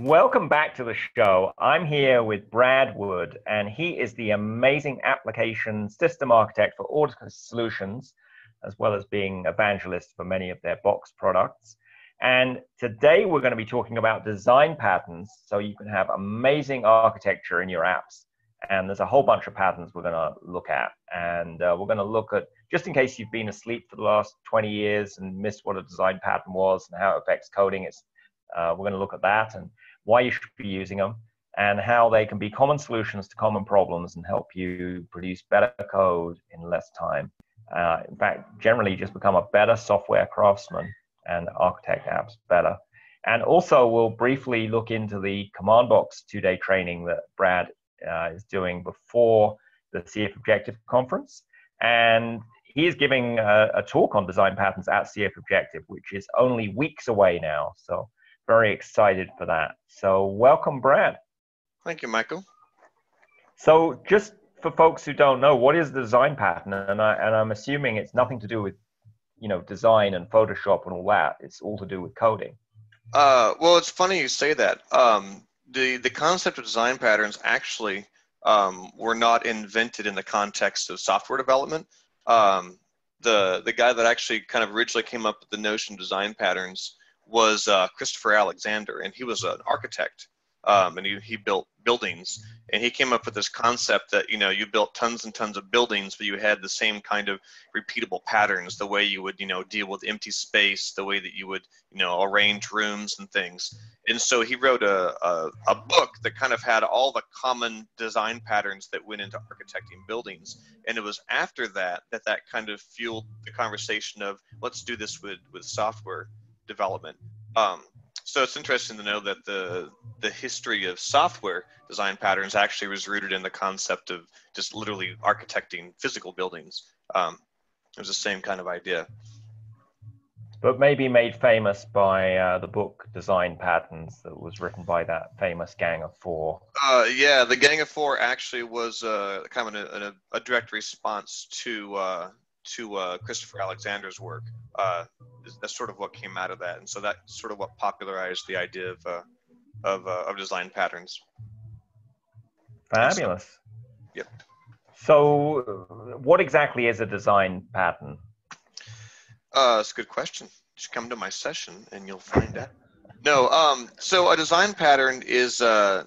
Welcome back to the show. I'm here with Brad Wood, and he is the amazing application system architect for Ortus Solutions, as well as being evangelist for many of their box products. And today we're going to be talking about design patterns so you can have amazing architecture in your apps. And there's a whole bunch of patterns we're going to look at. And we're going to look at, just in case you've been asleep for the last 20 years and missed what a design pattern was and how it affects coding, we're going to look at that and why you should be using them and how they can be common solutions to common problems and help you produce better code in less time. In fact, generally just become a better software craftsman and architect apps better. And also we'll briefly look into the CommandBox 2-day training that Brad is doing before the CFObjective Conference. And he is giving a talk on design patterns at CFObjective, which is only weeks away now. So very excited for that. So welcome, Brad. Thank you, Michael. So just for folks who don't know, what is the design pattern? And I'm assuming it's nothing to do with, design and Photoshop and all that. It's all to do with coding. Well, it's funny you say that. The concept of design patterns actually were not invented in the context of software development. The guy that actually kind of originally came up with the notion of design patterns was Christopher Alexander, and he was an architect, and he built buildings, and he came up with this concept that you built tons and tons of buildings, but you had the same kind of repeatable patterns, the way you would deal with empty space, the way that you would arrange rooms and things. And so he wrote a book that kind of had all the common design patterns that went into architecting buildings. And it was after that kind of fueled the conversation of let's do this with software development. So it's interesting to know that the history of software design patterns actually was rooted in the concept of just literally architecting physical buildings. It was the same kind of idea. But maybe made famous by the book Design Patterns that was written by that famous Gang of Four. Yeah, the Gang of Four actually was kind of a direct response to Christopher Alexander's work. That's sort of what came out of that, and so that's sort of what popularized the idea of design patterns. Fabulous. So, yep. So, what exactly is a design pattern? That's a good question. Just come to my session and you'll find out. No, so a design pattern is the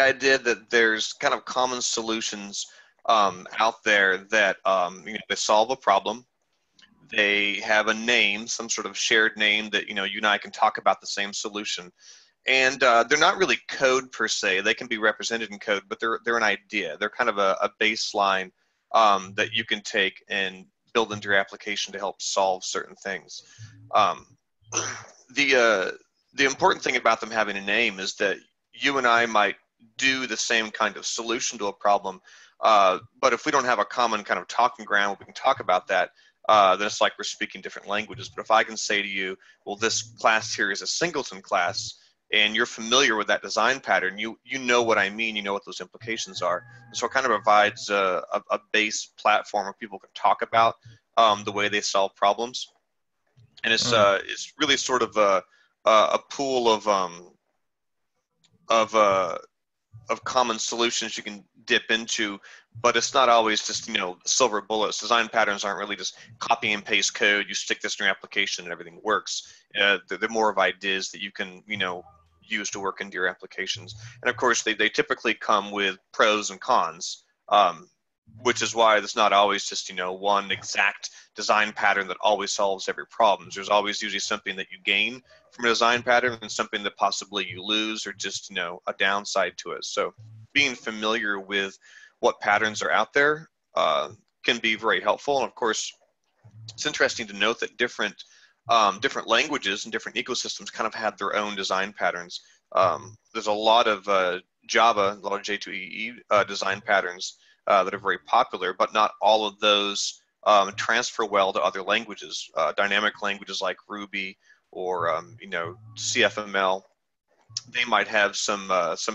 idea that there's kind of common solutions out there that they solve a problem. They have a name, some sort of shared name that you and I can talk about the same solution. And they're not really code per se. They can be represented in code, but they're an idea. They're kind of a baseline that you can take and build into your application to help solve certain things. The important thing about them having a name is that you and I might do the same kind of solution to a problem, but if we don't have a common kind of talking ground, we can talk about that. Then it's like we're speaking different languages. But if I can say to you, well, this class here is a Singleton class, and you're familiar with that design pattern, you know what I mean, you know what those implications are. And so it kind of provides a base platform where people can talk about the way they solve problems. And it's really sort of a pool of common solutions you can dip into, but it's not always just silver bullets. Design patterns aren't really just copy and paste code. You stick this in your application and everything works. They're more of ideas that you can use to work into your applications. And of course, they typically come with pros and cons, which is why there's not always just one exact design pattern that always solves every problem. There's always usually something that you gain from a design pattern and something that possibly you lose, or just a downside to it. So being familiar with what patterns are out there can be very helpful. And of course, it's interesting to note that different languages and different ecosystems kind of have their own design patterns. There's a lot of Java, a lot of J2EE design patterns that are very popular, but not all of those transfer well to other languages. Dynamic languages like Ruby or CFML, they might have some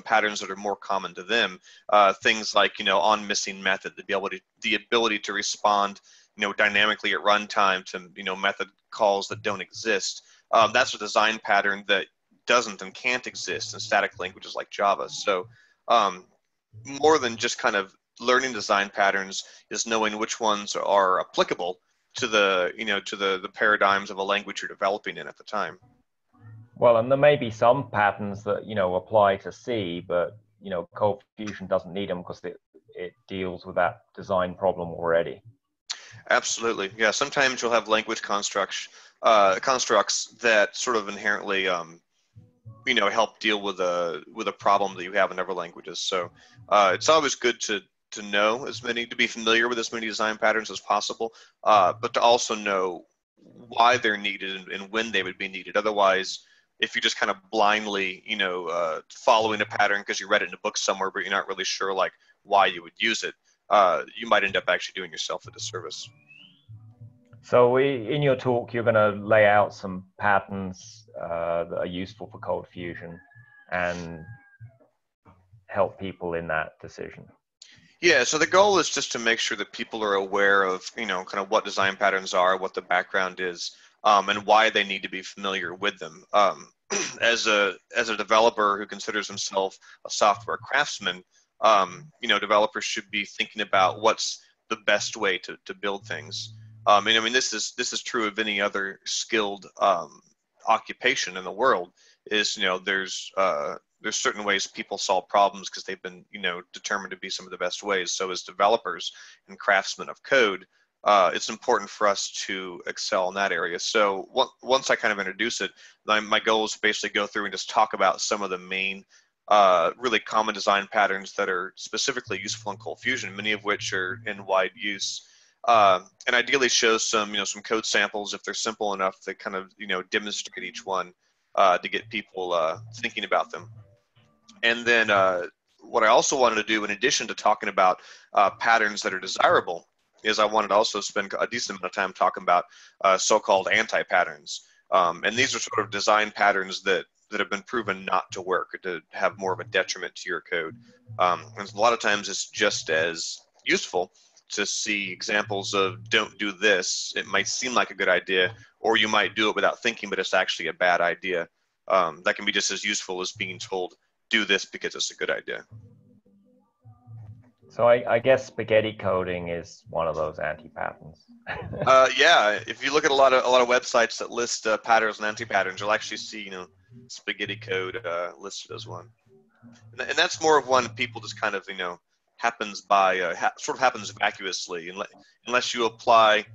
patterns that are more common to them. Things like on missing method, the ability to respond dynamically at runtime to method calls that don't exist. That's a design pattern that doesn't and can't exist in static languages like Java. So more than just kind of learning design patterns is knowing which ones are applicable to the, to the paradigms of a language you're developing in at the time. Well, and there may be some patterns that, apply to C, but, ColdFusion doesn't need them because it deals with that design problem already. Absolutely. Yeah. Sometimes you'll have language constructs that sort of inherently, help deal with a problem that you have in other languages. So it's always good to know to be familiar with as many design patterns as possible, but to also know why they're needed and when they would be needed. Otherwise, if you're just kind of blindly, following a pattern because you read it in a book somewhere, but you're not really sure like why you would use it, you might end up actually doing yourself a disservice. So in your talk, you're going to lay out some patterns that are useful for ColdFusion and help people in that decision. Yeah, so the goal is just to make sure that people are aware of, kind of what design patterns are, what the background is, and why they need to be familiar with them. As a developer who considers himself a software craftsman, developers should be thinking about what's the best way to build things. This is true of any other skilled occupation in the world. There's certain ways people solve problems because they've been, determined to be some of the best ways. So as developers and craftsmen of code, it's important for us to excel in that area. So once I kind of introduce it, my goal is to basically go through and just talk about some of the main, really common design patterns that are specifically useful in ColdFusion, many of which are in wide use. And ideally show some code samples if they're simple enough to kind of, demonstrate each one to get people thinking about them. And then what I also wanted to do, in addition to talking about patterns that are desirable, is I wanted to also spend a decent amount of time talking about so-called anti-patterns. And these are sort of design patterns that have been proven not to work or to have more of a detriment to your code. And a lot of times it's just as useful to see examples of don't do this. It might seem like a good idea, or you might do it without thinking, but it's actually a bad idea. That can be just as useful as being told, do this because it's a good idea. So I guess spaghetti coding is one of those anti-patterns. Yeah, if you look at a lot of websites that list patterns and anti-patterns, you'll actually see spaghetti code listed as one, and that's more of one people just kind of happens by sort of happens vacuously, unless you apply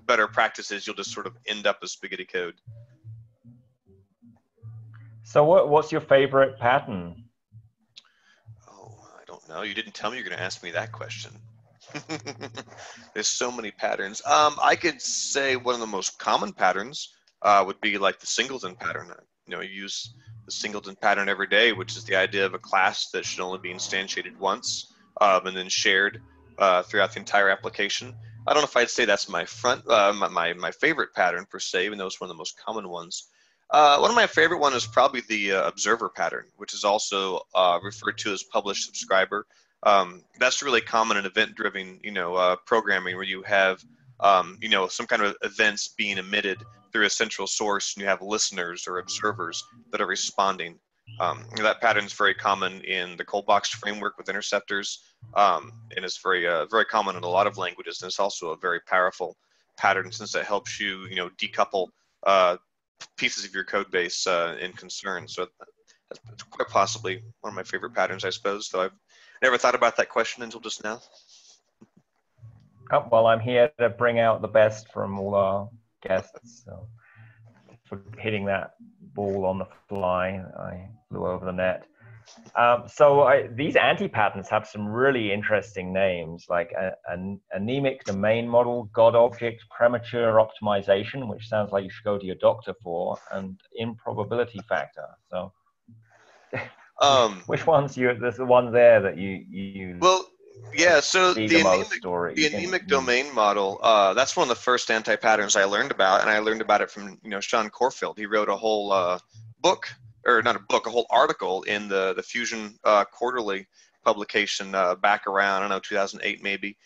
better practices, you'll just sort of end up as spaghetti code. So what's your favorite pattern? Oh, I don't know. You didn't tell me you're going to ask me that question. There's so many patterns. I could say one of the most common patterns would be like the Singleton pattern. You use the Singleton pattern every day, which is the idea of a class that should only be instantiated once and then shared throughout the entire application. I don't know if I'd say that's my favorite pattern per se, even though it's one of the most common ones. One of my favorite ones is probably the observer pattern, which is also referred to as publish subscriber. That's really common in event-driven, programming, where you have, some kind of events being emitted through a central source, and you have listeners or observers that are responding. That pattern is very common in the ColdBox framework with interceptors, and it's very common in a lot of languages. And it's also a very powerful pattern since it helps you, decouple pieces of your code base in concern. So that's quite possibly one of my favorite patterns, I suppose. Though I've never thought about that question until just now. Oh, well, I'm here to bring out the best from all our guests. So for hitting that ball on the fly, I flew over the net. These anti-patterns have some really interesting names, like an Anemic domain model, God object, premature optimization, which sounds like you should go to your doctor for, and improbability factor. So, which ones there's the one there that you well, yeah. So the Anemic domain model, that's one of the first anti-patterns I learned about, and I learned about it from Sean Corfield. He wrote a whole book. Or not a book, a whole article in the Fusion Quarterly publication back around, I don't know, 2008 maybe,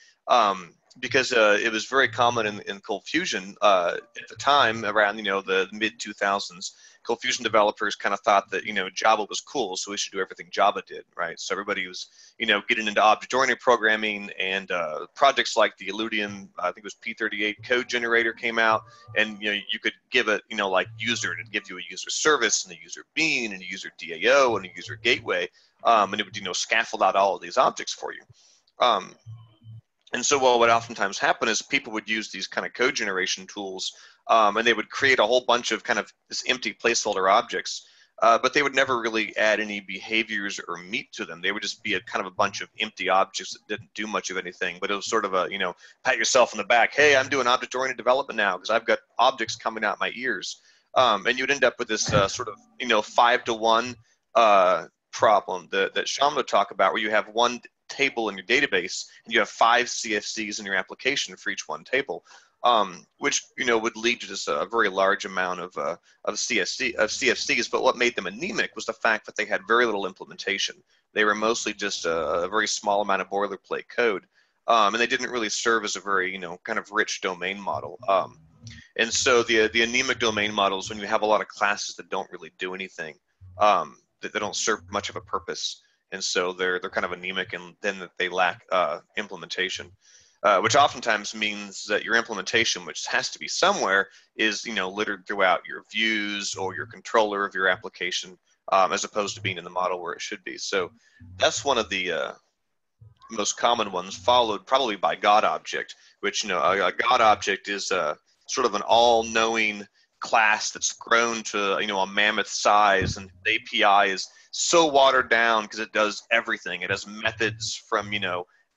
because it was very common in ColdFusion at the time, around, the mid-2000s. ColdFusion developers kind of thought that, Java was cool, so we should do everything Java did, right? So everybody was, getting into object-oriented programming, and projects like the Eludium, I think it was P38 code generator came out, and, you could give it, like user, to give you a user service and a user bean and a user DAO and a user gateway, and it would, scaffold out all of these objects for you. And so what would oftentimes happen is people would use these kind of code generation tools, and they would create a whole bunch of kind of this empty placeholder objects, but they would never really add any behaviors or meat to them. They would just be a kind of a bunch of empty objects that didn't do much of anything, but it was sort of a, pat yourself on the back. Hey, I'm doing object-oriented development now because I've got objects coming out my ears. And you'd end up with this sort of, 5-to-1 problem that Sean would talk about, where you have one table in your database and you have 5 CFCs in your application for each one table, which would lead to just a very large amount of CFCs. But what made them anemic was the fact that they had very little implementation. They were mostly just a very small amount of boilerplate code, and they didn't really serve as a very kind of rich domain model. And so the anemic domain models, when you have a lot of classes that don't really do anything, that they don't serve much of a purpose. And so they're kind of anemic, and then that they lack implementation, which oftentimes means that your implementation, which has to be somewhere, is littered throughout your views or your controller of your application, as opposed to being in the model where it should be. So that's one of the most common ones, followed probably by God object, which a God object is sort of an all-knowing class that's grown to a mammoth size, and the API is so watered down because it does everything. It has methods from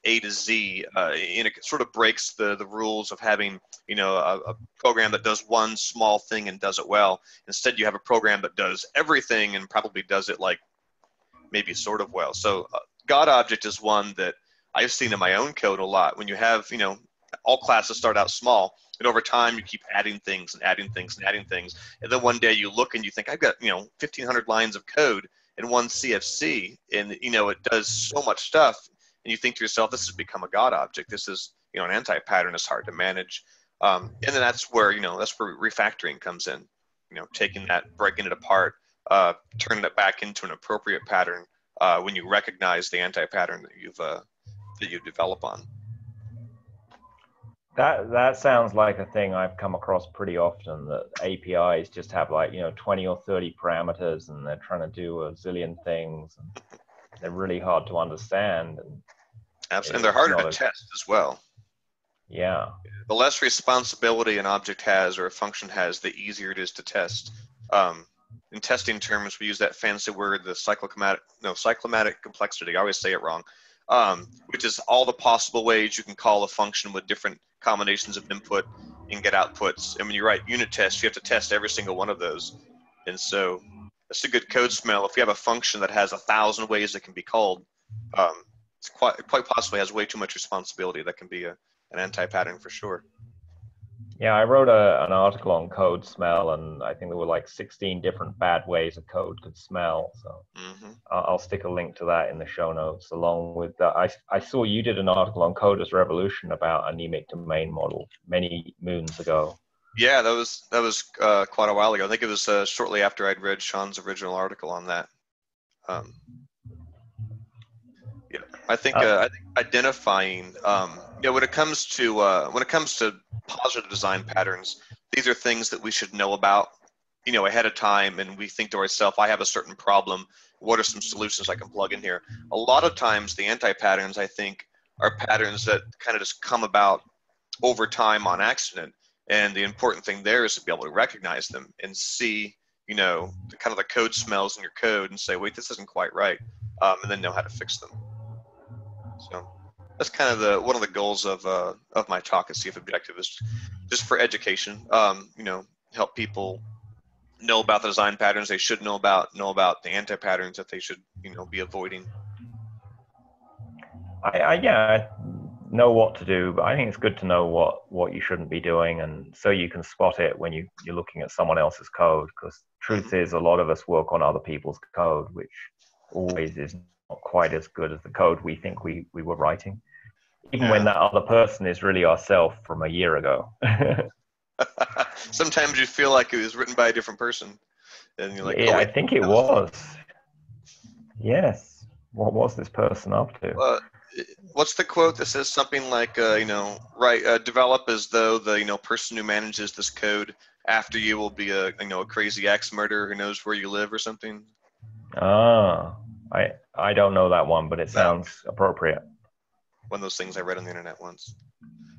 A to Z, and it sort of breaks the rules of having a program that does one small thing and does it well. Instead, you have a program that does everything and probably does it like maybe sort of well. So God object is one that I've seen in my own code a lot. When you have all classes start out small, and over time you keep adding things and adding things and adding things, and then one day you look and you think, I've got 1,500 lines of code in one CFC, and it does so much stuff, and you think to yourself, this has become a God object. This is an anti-pattern is hard to manage, and then that's where refactoring comes in. Taking that, breaking it apart, turning it back into an appropriate pattern when you recognize the anti-pattern that you develop on. That sounds like a thing I've come across pretty often, that APIs just have like 20 or 30 parameters, and they're trying to do a zillion things, and they're really hard to understand. Absolutely, and they're harder to test as well. Yeah. The less responsibility an object has or a function has, the easier it is to test. In testing terms, we use that fancy word, the cyclomatic complexity. I always say it wrong. Which is all the possible ways you can call a function with different combinations of input and get outputs. And when you write unit tests, you have to test every single one of those. And so that's a good code smell. If you have a function that has 1,000 ways it can be called, it's quite possibly has way too much responsibility. That can be an anti-pattern for sure. Yeah, I wrote an article on code smell, and I think there were like 16 different bad ways a code could smell. So I'll stick a link to that in the show notes, along with I saw you did an article on Coders Revolution about anemic domain model many moons ago. Yeah, that was quite a while ago. I think it was shortly after I'd read Sean's original article on that. Yeah, I think identifying when it comes to positive design patterns, these are things that we should know about ahead of time, and we think to ourselves, I have a certain problem, what are some solutions I can plug in here? A lot of times the anti-patterns, I think, are patterns that kind of just come about over time on accident, and the important thing there is to be able to recognize them and see kind of the code smells in your code and say, wait, this isn't quite right, and then know how to fix them. So that's kind of one of the goals of my talk at CFObjective, is just for education. Help people know about the design patterns they should know about the anti-patterns that they should be avoiding. I know what to do, but I think it's good to know what you shouldn't be doing, and so you can spot it when you're looking at someone else's code. Because truth is, a lot of us work on other people's code, which always is quite as good as the code we think we were writing, even Yeah. when that other person is really ourselves from a year ago. Sometimes you feel like it was written by a different person, and you're like, Yeah, oh I wait, think it that was me. was. Yes. What was this person up to? What's the quote that says something like, develop as though the person who manages this code after you will be a crazy axe murderer who knows where you live or something. Ah, I don't know that one, but it That sounds appropriate. one of those things I read on the internet once.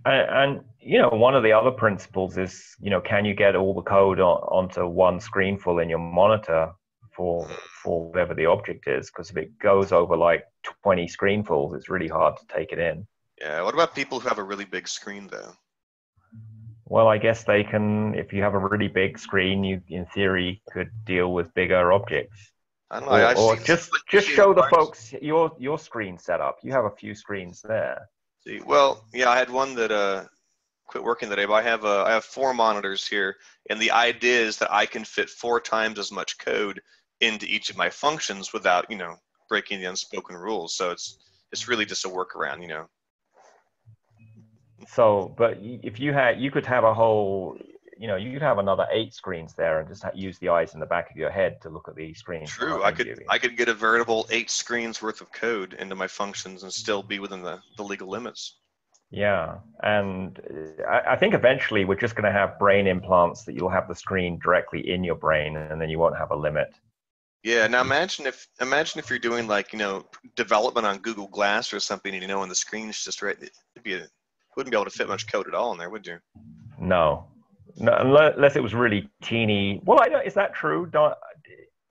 And one of the other principles is, can you get all the code onto one screen full in your monitor for whatever the object is? Because if it goes over like 20 screenfuls, it's really hard to take it in. Yeah. What about people who have a really big screen though? Well, I guess they can, if you have a really big screen, you in theory could deal with bigger objects. I don't know. I've Or seen just show the folks your screen setup. You have a few screens there. See, well, yeah, I had one that quit working today, but I have 4 monitors here, and the idea is that I can fit 4 times as much code into each of my functions without breaking the unspoken rules. So it's really just a workaround, So, but if you could have a whole, you could have another 8 screens there and just use the eyes in the back of your head to look at these screens. True. I could get a veritable 8 screens worth of code into my functions and still be within the legal limits. Yeah, and I think eventually we're just going to have brain implants that you'll have the screen directly in your brain, and then you won't have a limit. Yeah. Now imagine if you're doing like development on Google Glass or something, and the screen's just right. Wouldn't be able to fit much code at all in there, would you? No, unless it was really teeny. Well, is that true?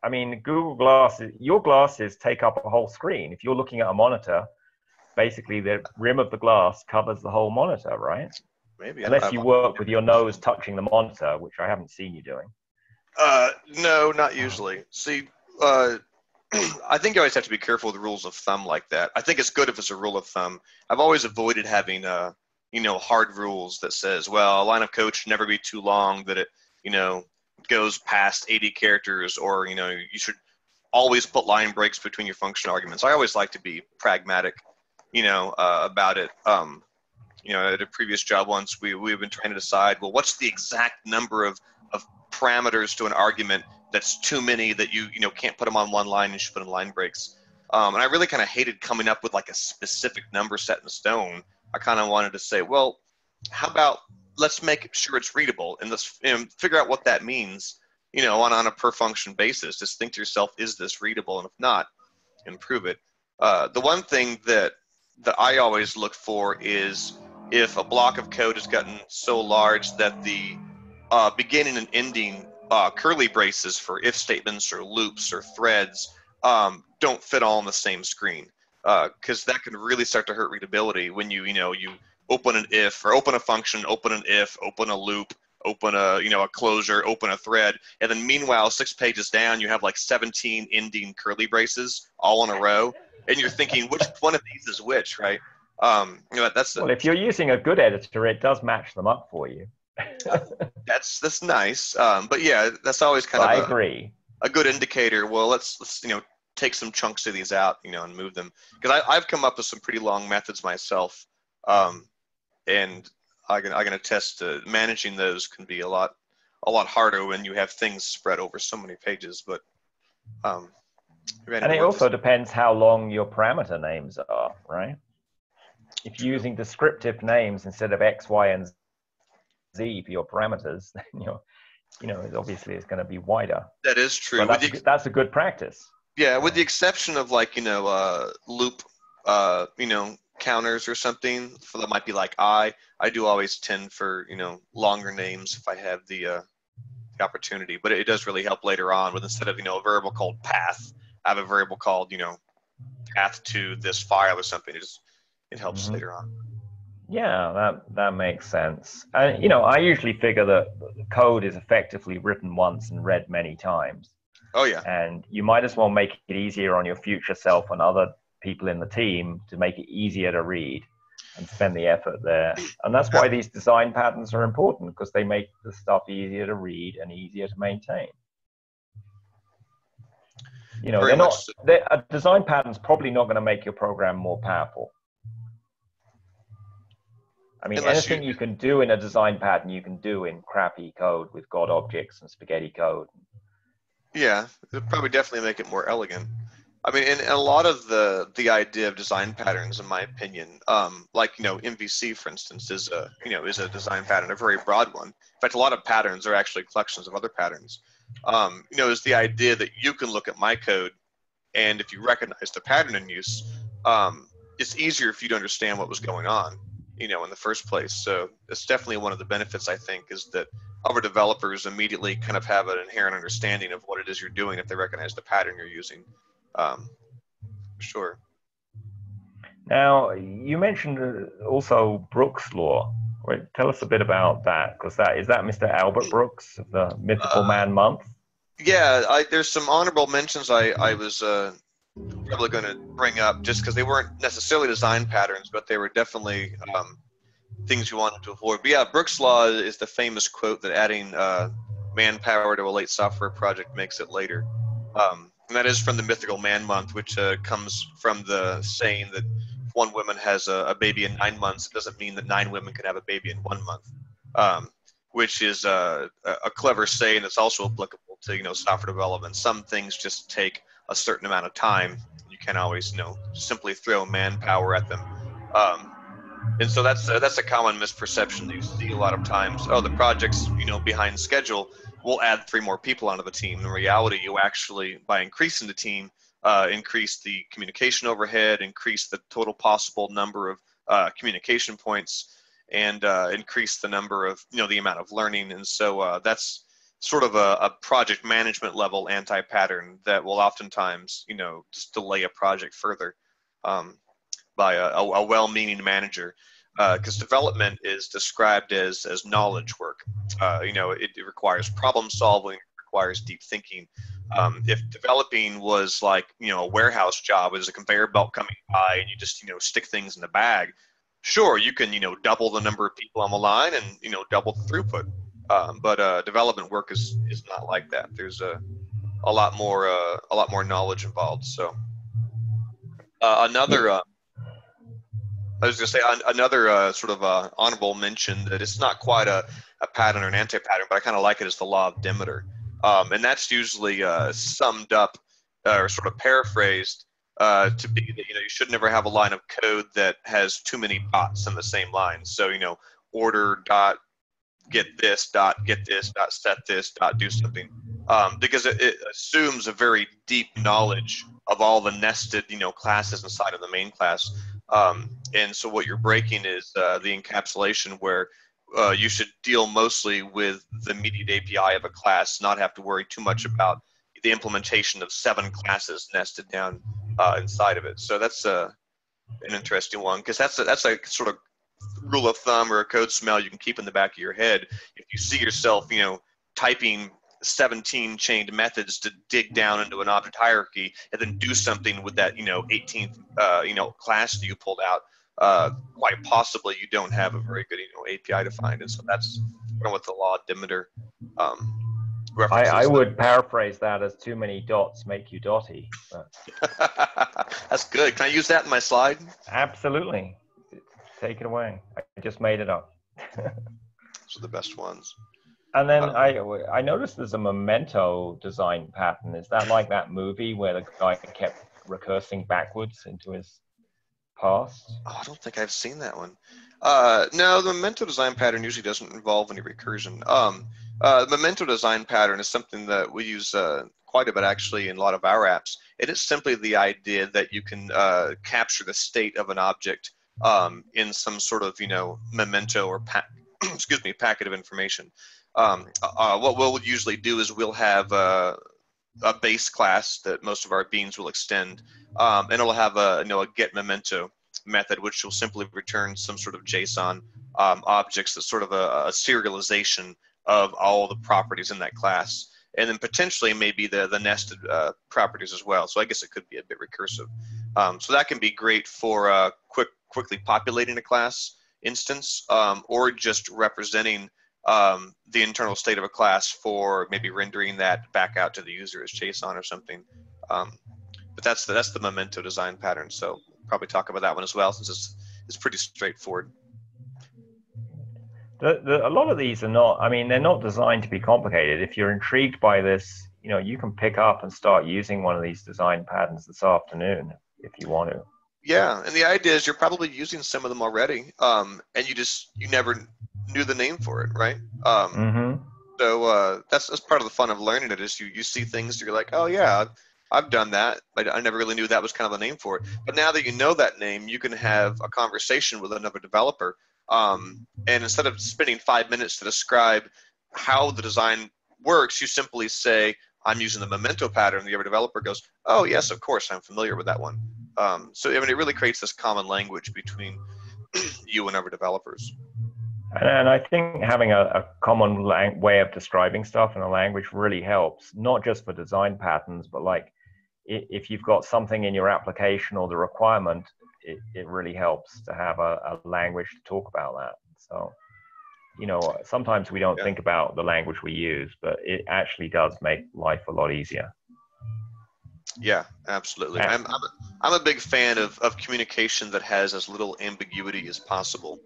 I mean, Google Glasses, your glasses take up a whole screen. If you're looking at a monitor, basically the rim of the glass covers the whole monitor, right? Maybe. Unless you work with your nose touching the monitor, which I haven't seen you doing. No, not usually. See, I think you always have to be careful with rules of thumb like that. I think it's good if it's a rule of thumb. I've always avoided having hard rules that says, well, a line of code should never be too long that it, goes past 80 characters, or, you should always put line breaks between your function arguments. I always like to be pragmatic, about it. At a previous job once, we've been trying to decide, well, what's the exact number of parameters to an argument that's too many that you can't put them on one line and you should put in line breaks. And I really kind of hated coming up with like a specific number set in stone. I kind of wanted to say, well, how about let's make sure it's readable and let's figure out what that means, on a per function basis. Just think to yourself, is this readable? And if not, improve it. The one thing that I always look for is if a block of code has gotten so large that the beginning and ending curly braces for if statements or loops or threads don't fit all on the same screen, because that can really start to hurt readability when you open an if, or open a function, open an if, open a loop, open a a closure, open a thread, and then meanwhile 6 pages down you have like 17 ending curly braces all in a row, and you're thinking which one of these is which, right? Well, if you're using a good editor, it does match them up for you. That's nice, but yeah, that's always kind I of agree. A good indicator. Well, let's take some chunks of these out, and move them, because I've come up with some pretty long methods myself, and I can attest to managing those can be a lot harder when you have things spread over so many pages. But and it also depends how long your parameter names are, right? If you're using descriptive names instead of X, Y, and Z for your parameters, obviously it's going to be wider. That is true. But that's a good practice. Yeah, with the exception of like loop counters or something, so that might be like I do always tend for longer names if I have the opportunity. But it does really help later on with, instead of a variable called path, I have a variable called path to this file or something. It helps later on. Yeah, that makes sense. I usually figure that the code is effectively written once and read many times. Oh yeah. And you might as well make it easier on your future self and other people in the team to make it easier to read and spend the effort there. And that's why these design patterns are important, because they make the stuff easier to read and easier to maintain. You know, Very much so. a design pattern's probably not going to make your program more powerful. I mean, Unless anything you can do in a design pattern, you can do in crappy code with God objects and spaghetti code. Yeah, it'd probably definitely make it more elegant. I mean, and a lot of the idea of design patterns, in my opinion, like MVC, for instance, is a design pattern, a very broad one. In fact, a lot of patterns are actually collections of other patterns. Is the idea that you can look at my code, and if you recognize the pattern in use, it's easier for you to understand what was going on, in the first place. So it's definitely one of the benefits, I think, is that other developers immediately kind of have an inherent understanding of what it is you're doing if they recognize the pattern you're using. Sure. Now, you mentioned also Brooks' law. Right? Tell us a bit about that, because is that Mr. Albert Brooks of the Mythical Man Month? Yeah, there's some honorable mentions I was probably going to bring up just because they weren't necessarily design patterns, but they were definitely things you wanted to avoid. But yeah, Brooks' law is the famous quote that adding manpower to a late software project makes it later. And that is from the Mythical Man Month, which comes from the saying that if one woman has a baby in 9 months, it doesn't mean that 9 women can have a baby in 1 month, which is a clever saying that's also applicable to software development. Some things just take a certain amount of time. You can't always simply throw manpower at them. And so that's a common misperception that you see a lot of times. Oh, the project's behind schedule. We'll add 3 more people onto the team. In reality, you actually, by increasing the team, increase the communication overhead, increase the total possible number of communication points, and increase the number of the amount of learning. And so that's sort of a project management level anti-pattern that will oftentimes just delay a project further by a well-meaning manager. Because development is described as knowledge work. It requires problem solving, it requires deep thinking. If developing was like a warehouse job, as a conveyor belt coming by and you just stick things in the bag, sure, you can double the number of people on the line and double the throughput. But development work is not like that. There's a lot more knowledge involved. So another. I was going to say another sort of honorable mention that it's not quite a pattern or an anti-pattern, but I kind of like it as the Law of Demeter. And that's usually summed up or sort of paraphrased to be that you should never have a line of code that has too many dots in the same line. So order dot get this dot set this dot do something, because it assumes a very deep knowledge of all the nested classes inside of the main class. And so what you're breaking is the encapsulation where you should deal mostly with the immediate API of a class, not have to worry too much about the implementation of 7 classes nested down inside of it. So that's an interesting one, because that's a sort of rule of thumb or a code smell you can keep in the back of your head. If you see yourself, typing 17 chained methods to dig down into an object hierarchy and then do something with that 18th class that you pulled out, quite possibly you don't have a very good API defined. And so that's what the Law of Demeter references. I would paraphrase that as too many dots make you dotty. That's good. Can I use that in my slide? Absolutely. Take it away. I just made it up. Those are the best ones. And then I noticed there's a Memento design pattern. Is that like that movie where the guy kept recursing backwards into his past? Oh, I don't think I've seen that one. No, the Memento design pattern usually doesn't involve any recursion. The Memento design pattern is something that we use quite a bit actually in a lot of our apps. It is simply the idea that you can capture the state of an object in some sort of memento or packet of information. What we'll usually do is we'll have a base class that most of our beans will extend, and it'll have a get memento method, which will simply return some sort of JSON objects that's sort of a serialization of all the properties in that class, and then potentially maybe the nested properties as well. So I guess it could be a bit recursive. So that can be great for quickly populating a class instance, or just representing the internal state of a class for maybe rendering that back out to the user as JSON or something. But that's the Memento design pattern. So probably talk about that one as well, since it's pretty straightforward. A lot of these are not, I mean, they're not designed to be complicated. If you're intrigued by this, you know, you can pick up and start using one of these design patterns this afternoon if you want to. Yeah, and the idea is you're probably using some of them already, and you never knew the name for it, right? So that's part of the fun of learning it, is you see things, you're like, oh yeah, I've done that, but I never really knew that was kind of the name for it. But now that you know that name, you can have a conversation with another developer, and instead of spending 5 minutes to describe how the design works, you simply say, I'm using the Memento pattern. The other developer goes, oh yes, of course, I'm familiar with that one. So I mean, it really creates this common language between you and other developers. And I think having a common way of describing stuff in a language really helps, not just for design patterns, but like if you've got something in your application or the requirement, it really helps to have a language to talk about that. So, you know, sometimes we don't think about the language we use, but it actually does make life a lot easier. Yeah, absolutely. I'm a big fan of communication that has as little ambiguity as possible.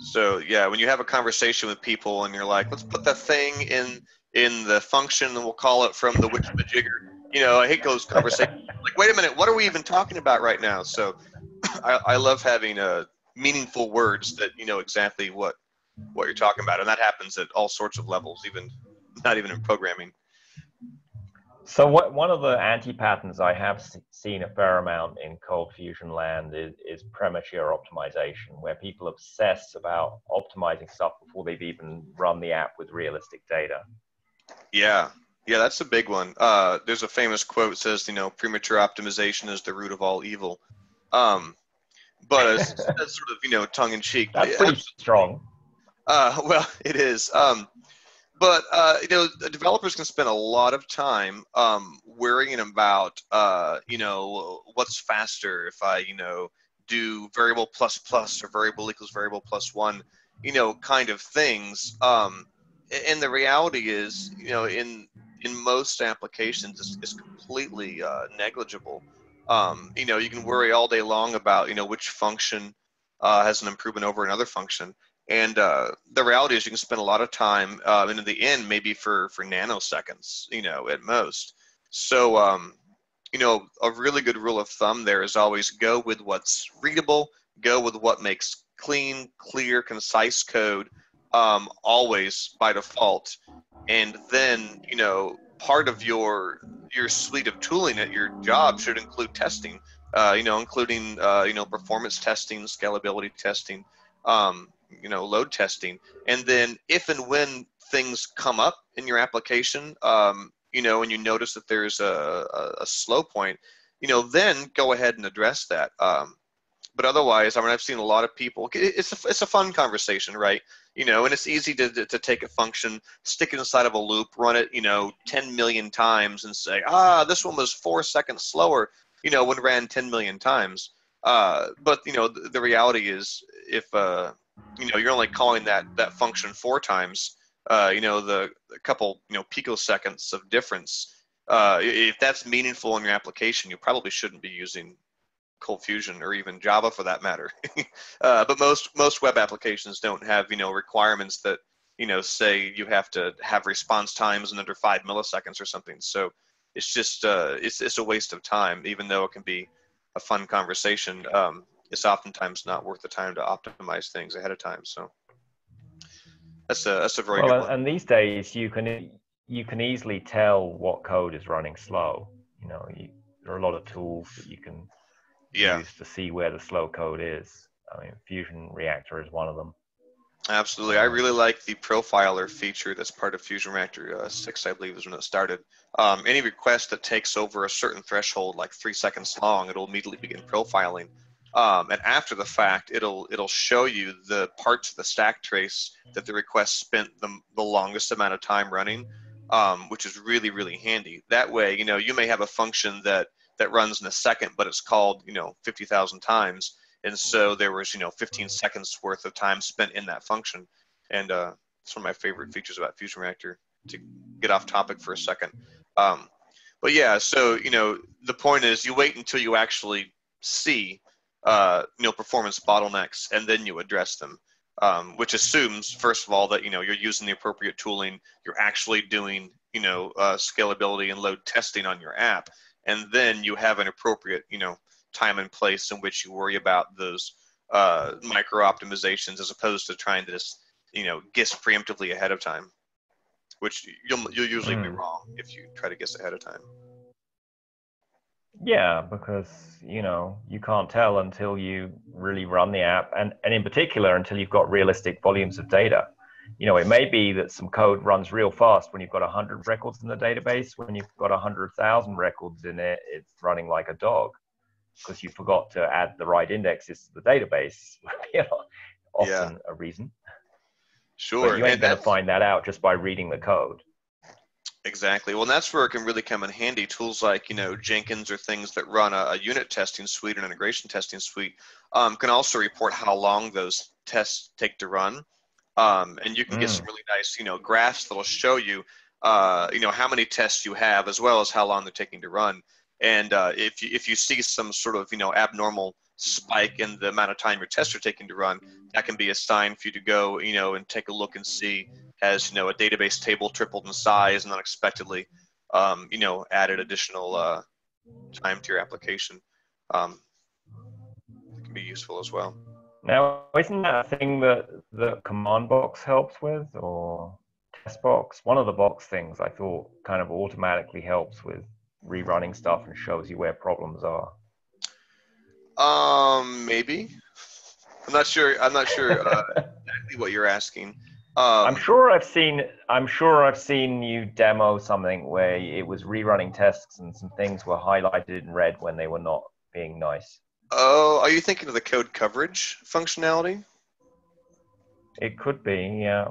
So yeah, when you have a conversation with people and you're like, let's put that thing in the function and we'll call it from the witchamajigger. You know, I hate those conversations. Like, wait a minute, what are we even talking about right now? So I love having meaningful words that you know exactly what you're talking about, and that happens at all sorts of levels, even not even in programming. So one of the anti-patterns I have seen a fair amount in ColdFusion land is premature optimization, where people obsess about optimizing stuff before they've even run the app with realistic data. Yeah, that's a big one. There's a famous quote that says, you know, premature optimization is the root of all evil. But that's sort of, you know, tongue in cheek. That's pretty strong. Well, it is. But you know, the developers can spend a lot of time worrying about you know, what's faster if I, you know, do variable plus plus or variable equals variable plus one, you know, kind of things. And the reality is, you know, in most applications, it's completely negligible. You know, you can worry all day long about, you know, which function has an improvement over another function. And the reality is you can spend a lot of time, and in the end, maybe for nanoseconds, you know, at most. So, you know, a really good rule of thumb there is always go with what's readable, go with what makes clean, clear, concise code, always by default. And then, you know, part of your suite of tooling at your job should include testing, you know, including, you know, performance testing, scalability testing, you know, load testing. And then if and when things come up in your application, you know, and you notice that there's a slow point, you know, then go ahead and address that. But otherwise, I mean, I've seen a lot of people, it's a fun conversation, right? You know, and it's easy to take a function, stick it inside of a loop, run it, you know, 10 million times and say, this one was 4 seconds slower, you know, when it ran 10 million times. But, you know, the reality is if, you know, you're only calling that function 4 times, you know, the couple, you know, picoseconds of difference, if that's meaningful in your application, you probably shouldn't be using ColdFusion or even Java for that matter. But most web applications don't have, you know, requirements that, you know, say you have to have response times in under 5 milliseconds or something. So it's just it's a waste of time, even though it can be a fun conversation. It's oftentimes not worth the time to optimize things ahead of time. So that's a very good one. And these days you can easily tell what code is running slow. You know, there are a lot of tools that you can use to see where the slow code is. I mean, Fusion Reactor is one of them. Absolutely. I really like the profiler feature that's part of Fusion Reactor 6, I believe, is when it started. Any request that takes over a certain threshold, like 3 seconds long, it'll immediately begin profiling. And after the fact, it'll show you the parts of the stack trace that the request spent the longest amount of time running, which is really, really handy. That way, you know, you may have a function that runs in a second, but it's called, you know, 50,000 times. And so there was, you know, 15 seconds worth of time spent in that function. And it's one of my favorite features about Fusion Reactor. To get off topic for a second. But yeah, so, the point is you wait until you actually see, performance bottlenecks, and then you address them, which assumes, first of all, that, you're using the appropriate tooling, you're actually doing, scalability and load testing on your app, and then you have an appropriate, time and place in which you worry about those micro optimizations, as opposed to trying to just, guess preemptively ahead of time, which you'll usually be wrong if you try to guess ahead of time. Yeah, because, you can't tell until you really run the app, and in particular, until you've got realistic volumes of data. It may be that some code runs real fast when you've got 100 records in the database. When you've got 100,000 records in it, it's running like a dog because you forgot to add the right indexes to the database. Often a reason. Sure. But you ain't going to find that out just by reading the code. Exactly. Well, that's where it can really come in handy. Tools like, Jenkins, or things that run a unit testing suite, an integration testing suite, can also report how long those tests take to run. And you can get some really nice, graphs that'll show you, how many tests you have, as well as how long they're taking to run. And if you see some sort of, abnormal spike in the amount of time your tests are taking to run, that can be a sign for you to go, and take a look and see, has, a database table tripled in size and unexpectedly, added additional time to your application. It can be useful as well. Now, isn't that a thing that the CommandBox helps with, or TestBox? One of the box things I thought kind of automatically helps with rerunning stuff and shows you where problems are. Maybe. I'm not sure exactly what you're asking. I'm sure I've seen you demo something where it was rerunning tests and some things were highlighted in red when they were not being nice. Oh, are you thinking of the code coverage functionality? It could be, yeah.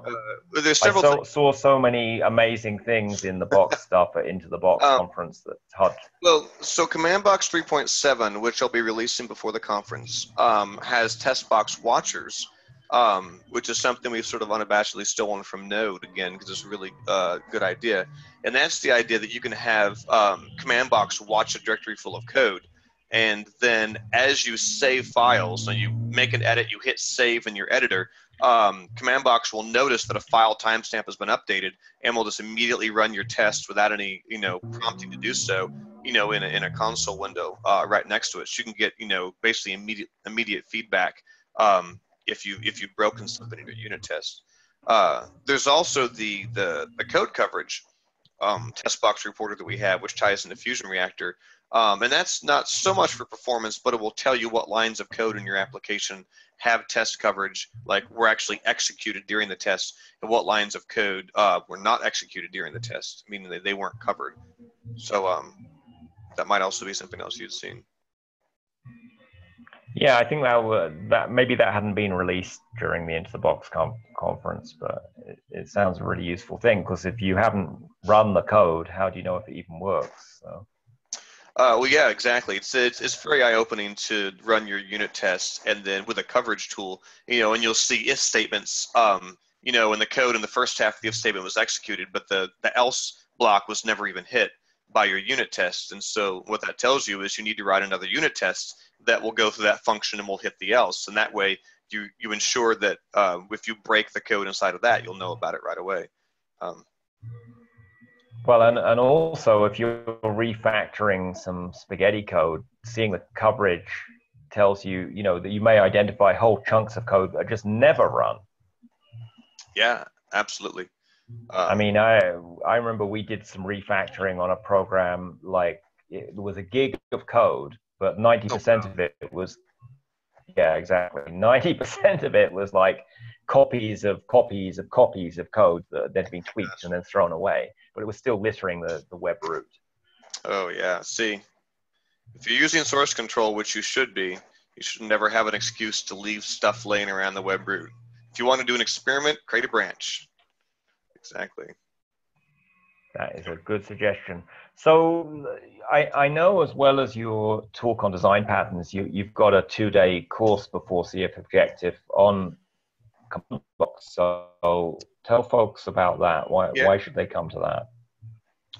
There's several. I saw so many amazing things in the box stuff at Into the Box conference that HUD. Well, so CommandBox 3.7, which I'll be releasing before the conference, has TestBox watchers, which is something we've sort of unabashedly stolen from Node, again, because it's a really good idea. And that's the idea that you can have CommandBox watch a directory full of code. And then as you save files, so you make an edit, you hit save in your editor, CommandBox will notice that a file timestamp has been updated and will just immediately run your test without any, prompting to do so, in a console window right next to it. So you can get, basically immediate feedback if you've broken something in your unit test. There's also the code coverage TestBox reporter that we have, which ties into Fusion Reactor. And that's not so much for performance, but it will tell you what lines of code in your application have test coverage, like were actually executed during the test, and what lines of code were not executed during the test, meaning that they weren't covered. So that might also be something else you'd seen. Yeah, I think that maybe that hadn't been released during the Into the Box conference, but it sounds a really useful thing, because if you haven't run the code, how do you know if it even works? So. Well, yeah, exactly. It's very eye-opening to run your unit tests, and then with a coverage tool, and you'll see if statements, and the code in the first half of the if statement was executed, but the else block was never even hit by your unit test. And so what that tells you is you need to write another unit test that will go through that function and will hit the else. And that way you ensure that if you break the code inside of that, you'll know about it right away. Well, and also if you're refactoring some spaghetti code, seeing the coverage tells you, that you may identify whole chunks of code that just never run. Yeah, absolutely. I mean, I remember we did some refactoring on a program, like it was a gig of code, but 90% of it was, yeah, exactly. 90% of it was like copies of copies of copies of code that had been tweaked and then thrown away, but it was still littering the web root. Oh, yeah. See, if you're using source control, which you should be, you should never have an excuse to leave stuff laying around the web root. If you want to do an experiment, create a branch. Exactly. That is a good suggestion. So I know, as well as your talk on design patterns, you've got a 2-day course before CFObjective on CommandBox. So tell folks about that. Why should they come to that?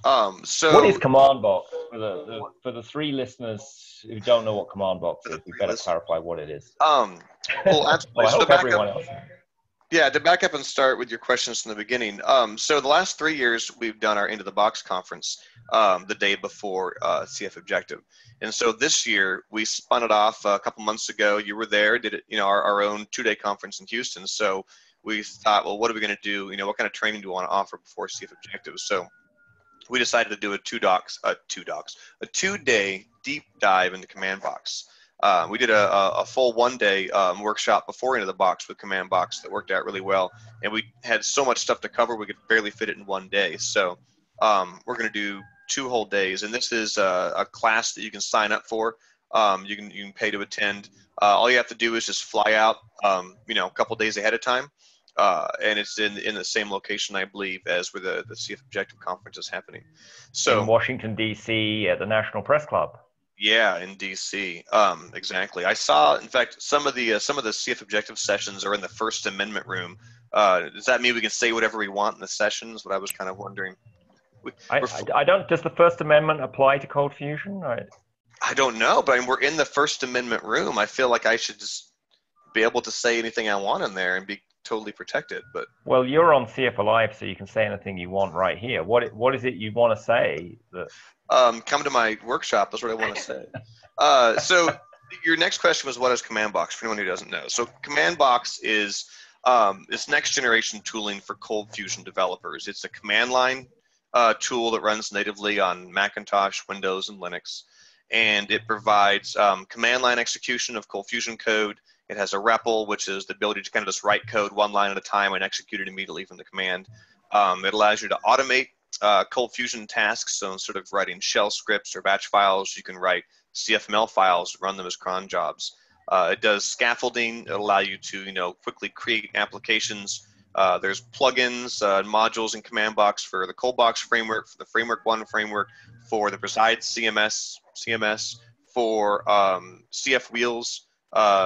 What is CommandBox for the three listeners who don't know what CommandBox is? We better clarify what it is. Well, absolutely. Well, I hope everyone else. Yeah, to back up and start with your questions from the beginning. So the last 3 years, we've done our Into the Box conference the day before CFObjective. And so this year, we spun it off a couple months ago. You were there, did it, our own 2-day conference in Houston. So we thought, well, what are we going to do? What kind of training do we want to offer before CFObjective? So we decided to do a 2-day deep dive into CommandBox. We did a full 1-day workshop before Into the Box with CommandBox that worked out really well, and we had so much stuff to cover we could barely fit it in 1 day. So we're going to do 2 whole days, and this is a class that you can sign up for. You can pay to attend. All you have to do is just fly out, a couple days ahead of time, and it's in the same location, I believe, as where the CFObjective Conference is happening. So in Washington, D.C. at the National Press Club. Yeah, in DC, exactly. I saw, in fact, some of the CFObjective sessions are in the First Amendment room. Does that mean we can say whatever we want in the sessions? What I was kind of wondering. I don't. Does the First Amendment apply to ColdFusion? I don't know, but we're in the First Amendment room. I feel like I should just be able to say anything I want in there and be totally protected. But well, you're on CF Alive, so you can say anything you want right here. What is it you want to say that? Come to my workshop. That's what I want to say. So your next question was, what is CommandBox, for anyone who doesn't know? So CommandBox is it's next generation tooling for ColdFusion developers. It's a command line tool that runs natively on Macintosh, Windows, and Linux. And it provides command line execution of ColdFusion code. It has a REPL, which is the ability to kind of just write code 1 line at a time and execute it immediately from the command. It allows you to automate ColdFusion tasks, so instead of writing shell scripts or batch files, you can write CFML files, run them as cron jobs. It does scaffolding. It'll allow you to quickly create applications. There's plugins and modules in CommandBox for the ColdBox framework, for the Framework 1 framework, for the Facade CMS, for CF Wheels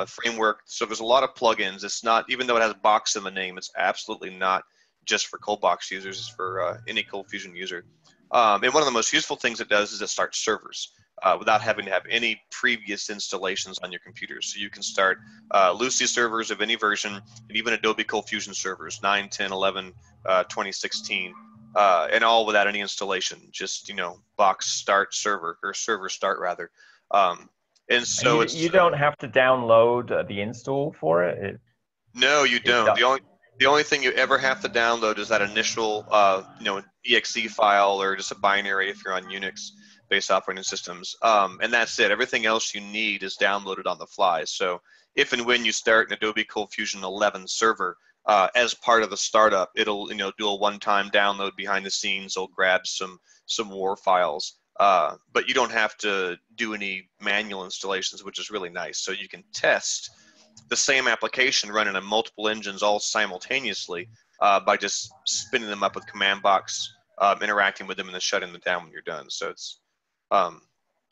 framework. So there's a lot of plugins. It's not, even though it has box in the name, it's absolutely not just for ColdBox users. It's for any ColdFusion user. And one of the most useful things it does is it starts servers without having to have any previous installations on your computer. So you can start Lucy servers of any version, and even Adobe ColdFusion servers, 9, 10, 11, 2016, and all without any installation. Just, box start server, or server start rather. And so you don't have to download the install for it? No, you don't. The only thing you ever have to download is that initial, exe file, or just a binary if you're on Unix-based operating systems, and that's it. Everything else you need is downloaded on the fly. So if and when you start an Adobe ColdFusion 11 server, as part of the startup, it'll do a one-time download behind the scenes. It'll grab some WAR files, but you don't have to do any manual installations, which is really nice. So you can test the same application running on multiple engines all simultaneously by just spinning them up with CommandBox, interacting with them, and then shutting them down when you're done. So it's a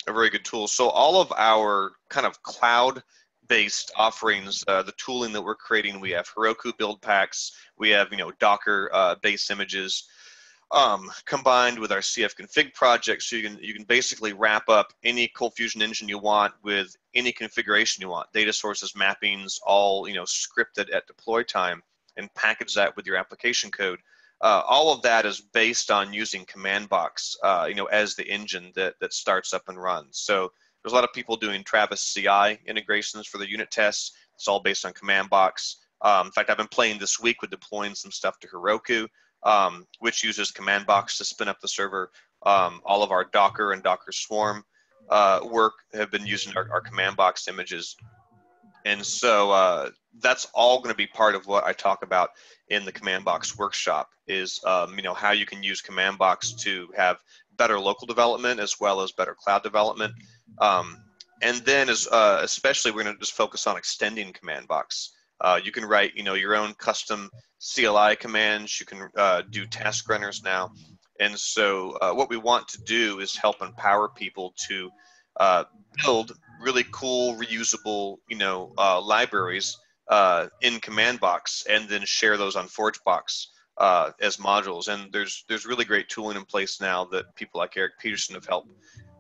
very good tool. So all of our kind of cloud-based offerings, the tooling that we're creating, we have Heroku build packs, we have Docker base images, combined with our CF config project, so you can basically wrap up any ColdFusion engine you want with any configuration you want, data sources, mappings, all scripted at deploy time, and package that with your application code. All of that is based on using CommandBox, as the engine that starts up and runs. So there's a lot of people doing Travis CI integrations for the unit tests. It's all based on CommandBox. In fact, I've been playing this week with deploying some stuff to Heroku, which uses CommandBox to spin up the server. All of our Docker and Docker Swarm work have been using our CommandBox images. And so that's all going to be part of what I talk about in the CommandBox workshop is, how you can use CommandBox to have better local development as well as better cloud development. And then especially we're going to just focus on extending CommandBox. You can write, your own custom CLI commands. You can do task runners now. And so what we want to do is help empower people to build really cool, reusable, libraries in CommandBox, and then share those on ForgeBox as modules. And there's really great tooling in place now that people like Eric Peterson have helped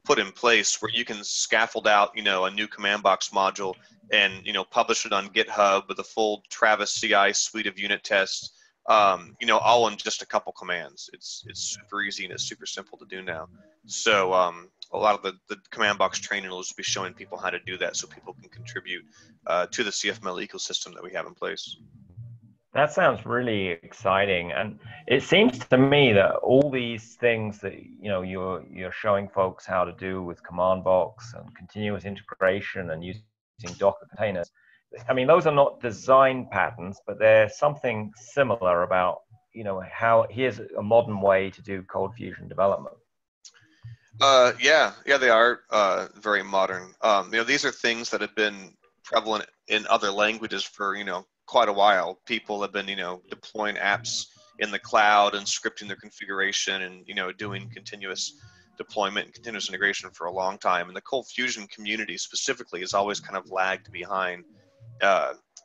put in place, where you can scaffold out, a new CommandBox module and, publish it on GitHub with a full Travis CI suite of unit tests, all in just a couple commands. It's super easy and it's super simple to do now. So a lot of the CommandBox training will just be showing people how to do that so people can contribute to the CFML ecosystem that we have in place. That sounds really exciting, and it seems to me that all these things that you're showing folks how to do with CommandBox and continuous integration and using Docker containers, I mean, those are not design patterns, but they're something similar about how here's a modern way to do ColdFusion development. Yeah, they are very modern. These are things that have been prevalent in other languages for quite a while. People have been deploying apps in the cloud and scripting their configuration and doing continuous deployment and continuous integration for a long time. And the ColdFusion community specifically has always kind of lagged behind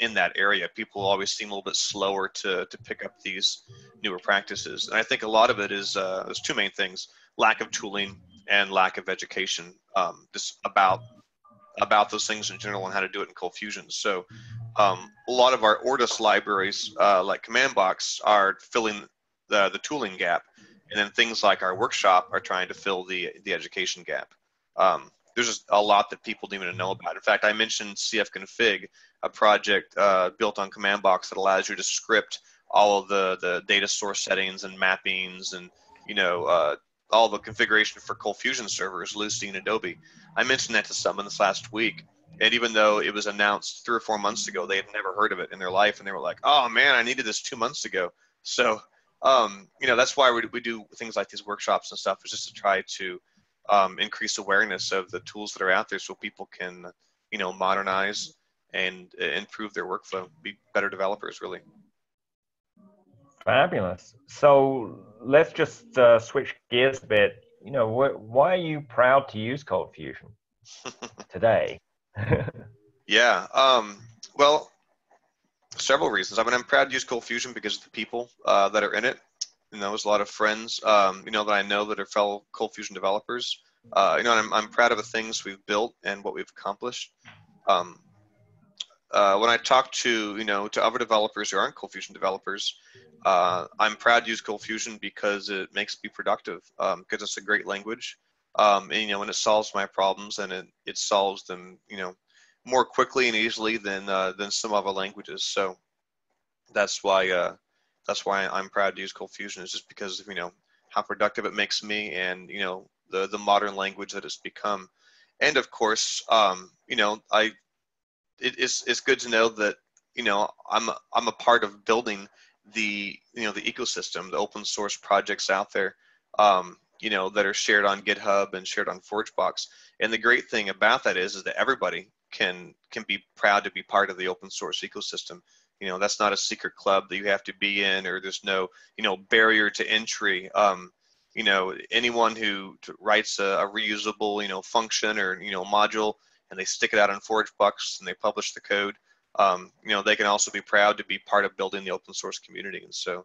in that area. People always seem a little bit slower to pick up these newer practices. And I think a lot of it is there's two main things: lack of tooling and lack of education just about those things in general and how to do it in ColdFusion. So a lot of our Ortus libraries, like CommandBox, are filling the tooling gap, and then things like our workshop are trying to fill the education gap. There's just a lot that people don't even know about. In fact, I mentioned CFconfig, a project built on CommandBox that allows you to script all of the data source settings and mappings and all the configuration for ColdFusion servers, Lucy and Adobe. I mentioned that to someone this last week, and even though it was announced 3 or 4 months ago, they had never heard of it in their life, and they were like, "Oh man, I needed this 2 months ago." So, that's why we do things like these workshops and stuff, is just to try to increase awareness of the tools that are out there, so people can, modernize and improve their workflow, be better developers, really. Fabulous. So let's just switch gears a bit. Why are you proud to use ColdFusion today? Yeah. Well, several reasons. I mean, I'm proud to use ColdFusion because of the people that are in it. There's a lot of friends, that I know that are fellow ColdFusion developers. And I'm proud of the things we've built and what we've accomplished. When I talk to, to other developers who aren't ColdFusion developers, I'm proud to use ColdFusion because it makes me productive, because it's a great language. And, when it solves my problems, and it solves them, more quickly and easily than some other languages. So that's why I'm proud to use ColdFusion, is just because of, how productive it makes me, and, the modern language that it's become. And of course, it's good to know that, I'm a part of building the ecosystem, the open source projects out there, that are shared on GitHub and shared on ForgeBox. And the great thing about that is that everybody can be proud to be part of the open source ecosystem. That's not a secret club that you have to be in, or there's no, barrier to entry. Anyone who writes a reusable, function or, module, and they stick it out on ForgeBox and they publish the code, they can also be proud to be part of building the open source community. And so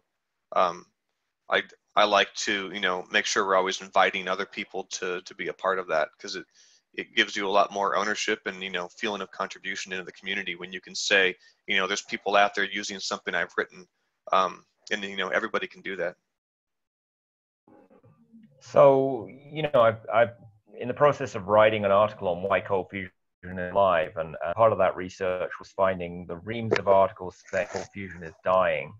I like to, make sure we're always inviting other people to be a part of that, because it gives you a lot more ownership and, feeling of contribution into the community when you can say, there's people out there using something I've written, and, everybody can do that. So, I've in the process of writing an article on why ColdFusion is alive, and part of that research was finding the reams of articles saying ColdFusion is dying,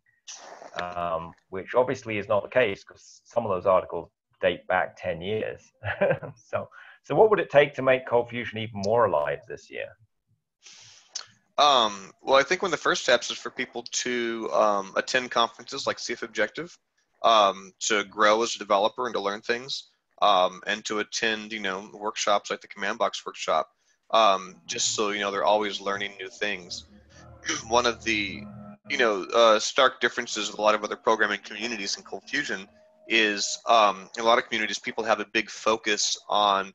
which obviously is not the case, because some of those articles date back 10 years. So what would it take to make ColdFusion even more alive this year? Well, I think one of the first steps is for people to attend conferences like CFObjective, to grow as a developer and to learn things, and to attend, workshops like the CommandBox workshop, just so, they're always learning new things. One of the, stark differences with a lot of other programming communities in ColdFusion is in a lot of communities, people have a big focus on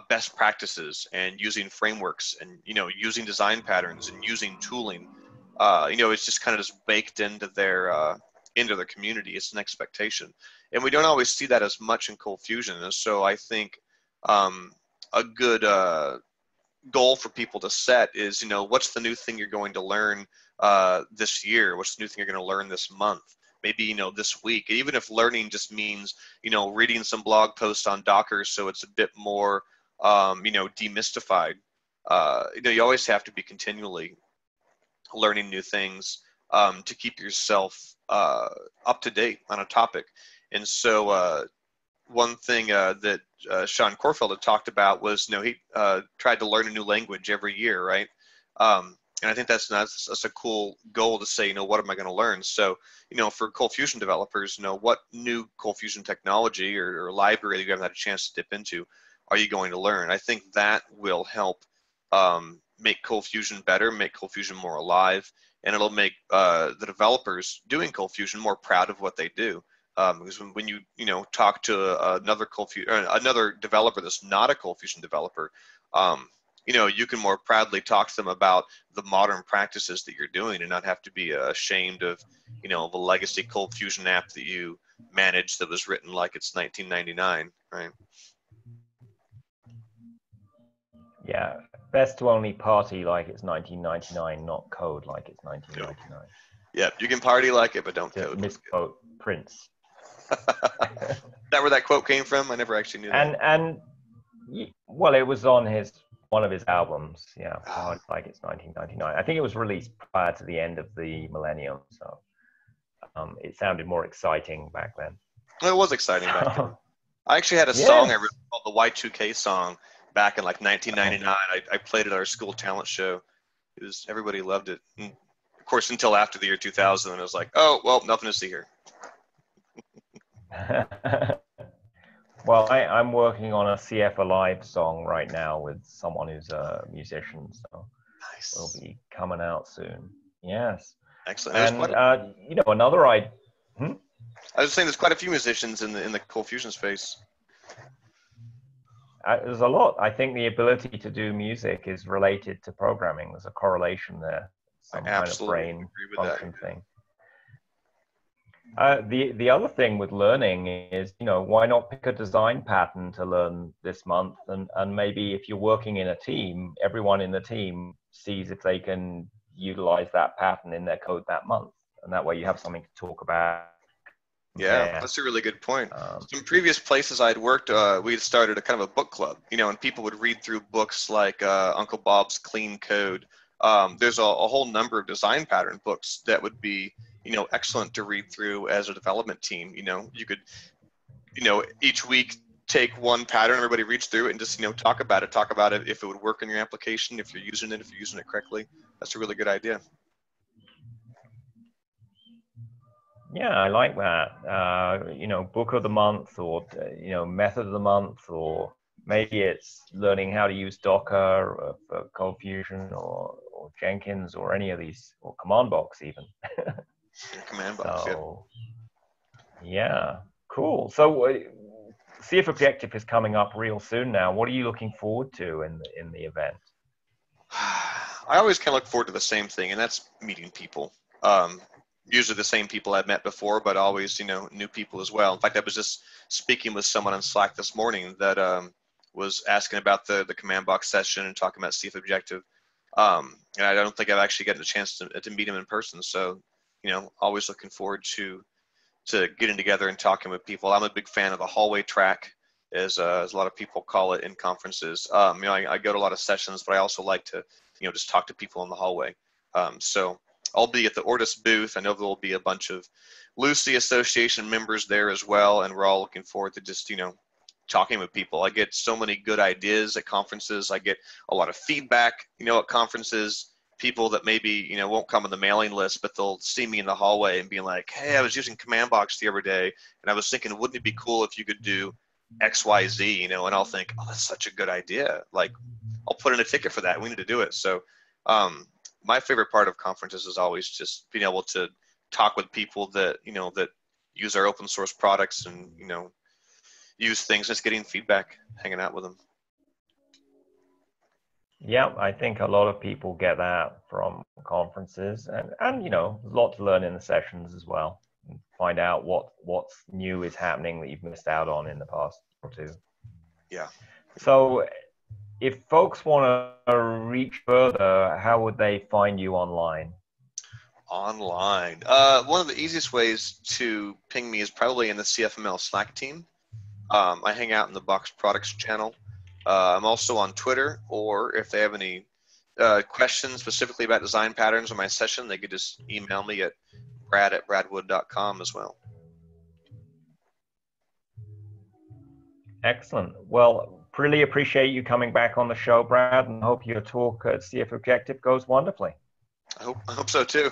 best practices and using frameworks and, using design patterns and using tooling. It's just kind of just baked into their into the community. It's an expectation, and we don't always see that as much in ColdFusion. And so I think a good goal for people to set is, you know, what's the new thing you're going to learn this year? What's the new thing you're going to learn this month? Maybe, you know, this week. Even if learning just means, you know, reading some blog posts on Docker so it's a bit more, you know, demystified. You know, you always have to be continually learning new things to keep yourself up to date on a topic. And so one thing that Sean Korfeld had talked about was, you know, he tried to learn a new language every year, right? And I think that's a cool goal to say, you know, what am I going to learn? So, you know, for ColdFusion developers, you know, what new ColdFusion technology or library that you haven't had a chance to dip into are you going to learn? I think that will help make ColdFusion better, make ColdFusion more alive, and it'll make the developers doing ColdFusion more proud of what they do. Because when you know, talk to another developer that's not a ColdFusion developer, you know, you can more proudly talk to them about the modern practices that you're doing and not have to be ashamed of, you know, the legacy ColdFusion app that you manage that was written like it's 1999, right? Yeah, best to only party like it's 1999, not code like it's 1999. Yeah, you can party like it, but don't To code. misquote Prince. Is that where that quote came from? I never actually knew that. And well, it was on one of his albums. Yeah, Party Like It's 1999. I think it was released prior to the end of the millennium, so it sounded more exciting back then. Well, it was exciting back then. I actually had a song I wrote called the Y2K song back in like 1999. I played it at our school talent show. Everybody loved it. And of course, until after the year 2000, and I was like, oh, well, nothing to see here. Well, I'm working on a CF Alive song right now with someone who's a musician, so nice. Will be coming out soon. Yes. Excellent. And you know, another I was saying there's quite a few musicians in the ColdFusion space. There's a lot. I think the ability to do music is related to programming. There's a correlation there. Some kind of brain function thing. The other thing with learning is, you know, why not pick a design pattern to learn this month? And maybe if you're working in a team, everyone in the team sees if they can utilize that pattern in their code that month. And that way you have something to talk about. Yeah, that's a really good point. Some previous places I'd worked, we had started a kind of a book club, you know, and people would read through books like Uncle Bob's Clean Code. There's a whole number of design pattern books that would be, you know, excellent to read through as a development team. You know, you could, you know, each week take one pattern, everybody reads through it and just, you know, talk about it if it would work in your application, if you're using it correctly. That's a really good idea. Yeah, I like that. You know, book of the month, or, you know, method of the month, or maybe it's learning how to use Docker for ColdFusion or Jenkins or any of these, or CommandBox even. CommandBox, so, yeah, cool. So CFObjective is coming up real soon now. What are you looking forward to in the event? I always kind of look forward to the same thing, and that's meeting people. Usually the same people I've met before, but always, you know, new people as well. In fact, I was just speaking with someone on Slack this morning that was asking about the CommandBox session and talking about CFObjective. And I don't think I've actually gotten a chance to meet him in person. So, you know, always looking forward to getting together and talking with people. I'm a big fan of the hallway track, as a lot of people call it in conferences. You know, I go to a lot of sessions, but I also like to, you know, just talk to people in the hallway. So I'll be at the Ortus booth. I know there will be a bunch of Lucy Association members there as well, and we're all looking forward to just, you know, talking with people. I get so many good ideas at conferences. I get a lot of feedback, you know, at conferences. People that maybe, you know, won't come on the mailing list, but they'll see me in the hallway and be like, hey, I was using CommandBox the other day, and I was thinking, wouldn't it be cool if you could do X, Y, Z, you know? And I'll think, oh, that's such a good idea. Like, I'll put in a ticket for that. We need to do it. So my favorite part of conferences is always just being able to talk with people that, you know, that use our open source products and, you know, use things, just getting feedback, hanging out with them. Yeah, I think a lot of people get that from conferences, and you know, a lot to learn in the sessions as well. find out what's new is happening that you've missed out on in the past or two. Yeah. So if folks want to reach further, how would they find you online? Online. One of the easiest ways to ping me is probably in the CFML Slack team. I hang out in the Box Products channel. I'm also on Twitter, or if they have any questions specifically about design patterns in my session, they could just email me at brad@bradwood.com as well. Excellent. Well, really appreciate you coming back on the show, Brad, and hope your talk at CFObjective goes wonderfully. I hope so too.